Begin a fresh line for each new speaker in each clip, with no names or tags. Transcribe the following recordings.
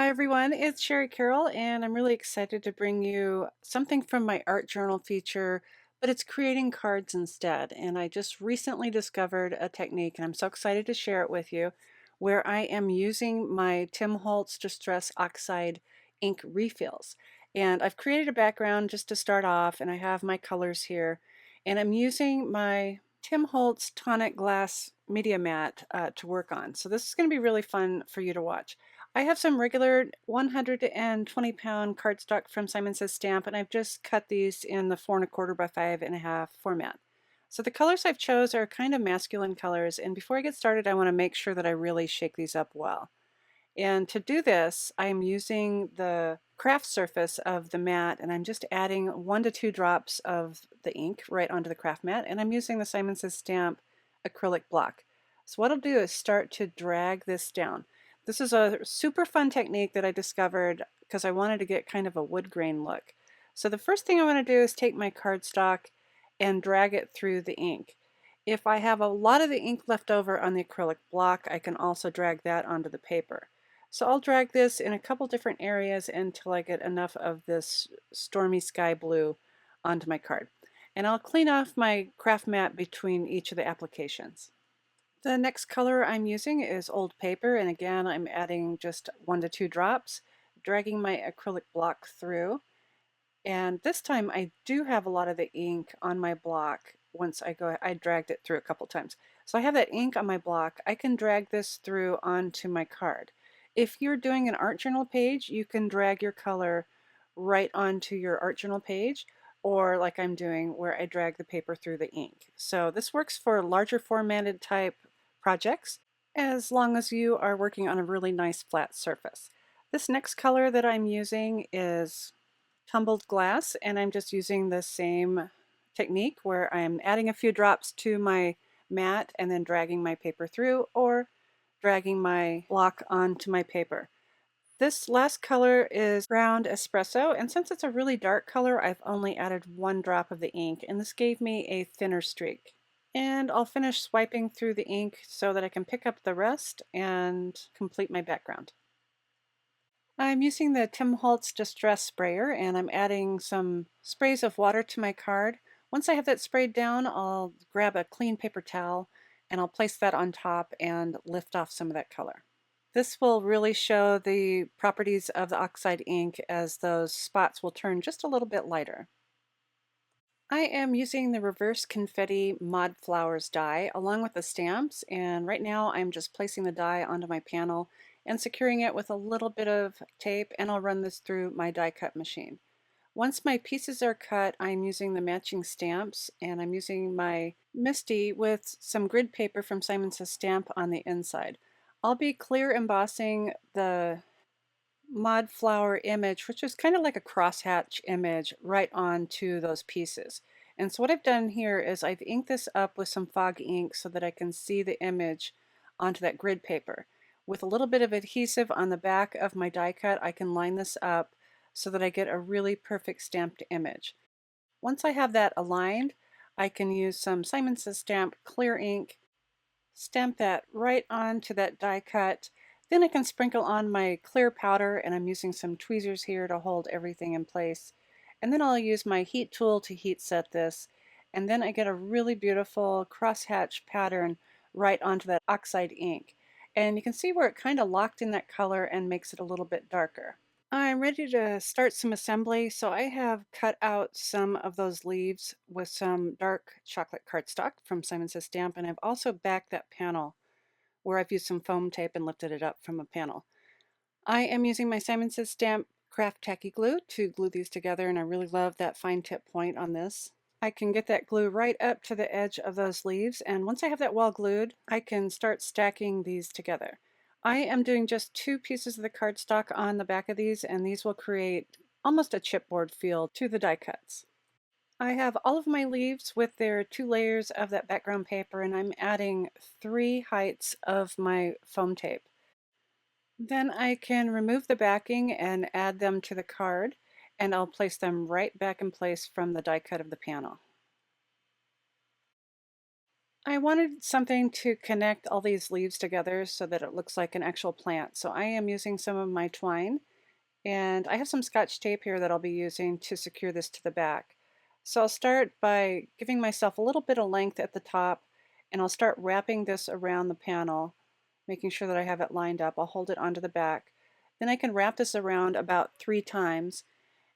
Hi everyone, it's Shari Carroll, and I'm really excited to bring you something from my art journal feature, but it's creating cards instead. And I just recently discovered a technique, and I'm so excited to share it with you, where I am using my Tim Holtz Distress Oxide ink refills. And I've created a background just to start off, and I have my colors here, and I'm using my Tim Holtz Tonic Glass Media Mat to work on. So this is going to be really fun for you to watch. I have some regular 120-pound cardstock from Simon Says Stamp, and I've just cut these in the 4 1/4 by 5 1/2 format. So the colors I've chose are kind of masculine colors, and before I get started I want to make sure that I really shake these up well. And to do this, I'm using the craft surface of the mat, and I'm just adding 1 to 2 drops of the ink right onto the craft mat, and I'm using the Simon Says Stamp acrylic block. So what I'll do is start to drag this down. This is a super fun technique that I discovered because I wanted to get kind of a wood grain look. So the first thing I want to do is take my cardstock and drag it through the ink. If I have a lot of the ink left over on the acrylic block, I can also drag that onto the paper. So I'll drag this in a couple different areas until I get enough of this stormy sky blue onto my card. And I'll clean off my craft mat between each of the applications. The next color I'm using is old paper, and again I'm adding just 1 to 2 drops, dragging my acrylic block through. And this time I do have a lot of the ink on my block. I dragged it through a couple times. So I have that ink on my block. I can drag this through onto my card. If you're doing an art journal page, you can drag your color right onto your art journal page, or like I'm doing where I drag the paper through the ink. So this works for larger formatted type projects as long as you are working on a really nice flat surface. This next color that I'm using is Tumbled Glass, and I'm just using the same technique where I'm adding a few drops to my mat and then dragging my paper through, or dragging my block onto my paper. This last color is ground espresso, and since it's a really dark color, I've only added 1 drop of the ink, and this gave me a thinner streak. And I'll finish swiping through the ink so that I can pick up the rest and complete my background. I'm using the Tim Holtz Distress Sprayer, and I'm adding some sprays of water to my card. Once I have that sprayed down, I'll grab a clean paper towel and I'll place that on top and lift off some of that color. This will really show the properties of the oxide ink, as those spots will turn just a little bit lighter. I am using the reverse confetti mod flowers die along with the stamps, and right now I'm just placing the die onto my panel and securing it with a little bit of tape, and I'll run this through my die cut machine. Once my pieces are cut, I'm using the matching stamps, and I'm using my MISTI with some grid paper from Simon Says Stamp on the inside. I'll be clear embossing the mod flower image, which is kind of like a crosshatch image, right onto those pieces. And so what I've done here is I've inked this up with some fog ink so that I can see the image onto that grid paper. With a little bit of adhesive on the back of my die cut, I can line this up so that I get a really perfect stamped image. Once I have that aligned, I can use some Simon Says Stamp clear ink, stamp that right onto that die cut. Then I can sprinkle on my clear powder, and I'm using some tweezers here to hold everything in place. And then I'll use my heat tool to heat set this, and then I get a really beautiful crosshatch pattern right onto that oxide ink. And you can see where it kind of locked in that color and makes it a little bit darker. I'm ready to start some assembly, so I have cut out some of those leaves with some dark chocolate cardstock from Simon Says Stamp, and I've also backed that panel where I've used some foam tape and lifted it up from a panel. I am using my Simon Says Stamp craft tacky glue to glue these together, and I really love that fine tip point on this. I can get that glue right up to the edge of those leaves, and once I have that well glued, I can start stacking these together. I am doing just 2 pieces of the cardstock on the back of these, and these will create almost a chipboard feel to the die cuts. I have all of my leaves with their 2 layers of that background paper, and I'm adding 3 heights of my foam tape. Then I can remove the backing and add them to the card, and I'll place them right back in place from the die cut of the panel. I wanted something to connect all these leaves together so that it looks like an actual plant. So I am using some of my twine, and I have some Scotch tape here that I'll be using to secure this to the back. So I'll start by giving myself a little bit of length at the top, and I'll start wrapping this around the panel, making sure that I have it lined up. I'll hold it onto the back. Then I can wrap this around about 3 times,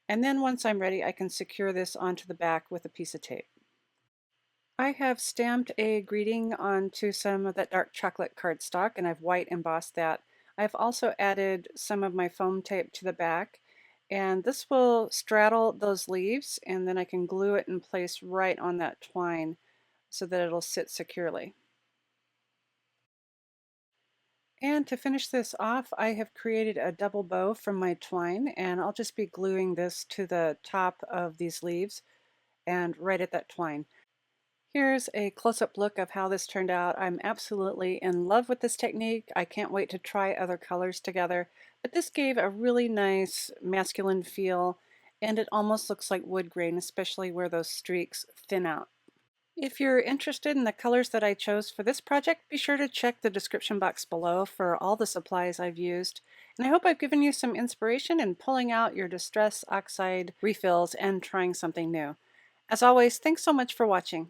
and then once I'm ready, I can secure this onto the back with a piece of tape. I have stamped a greeting onto some of that dark chocolate cardstock, and I've white embossed that. I've also added some of my foam tape to the back, and this will straddle those leaves, and then I can glue it in place right on that twine so that it'll sit securely. And to finish this off, I have created a double bow from my twine, and I'll just be gluing this to the top of these leaves and right at that twine. Here's a close-up look of how this turned out. I'm absolutely in love with this technique. I can't wait to try other colors together, but this gave a really nice masculine feel, and it almost looks like wood grain, especially where those streaks thin out. If you're interested in the colors that I chose for this project, be sure to check the description box below for all the supplies I've used. And I hope I've given you some inspiration in pulling out your Distress Oxide refills and trying something new. As always, thanks so much for watching.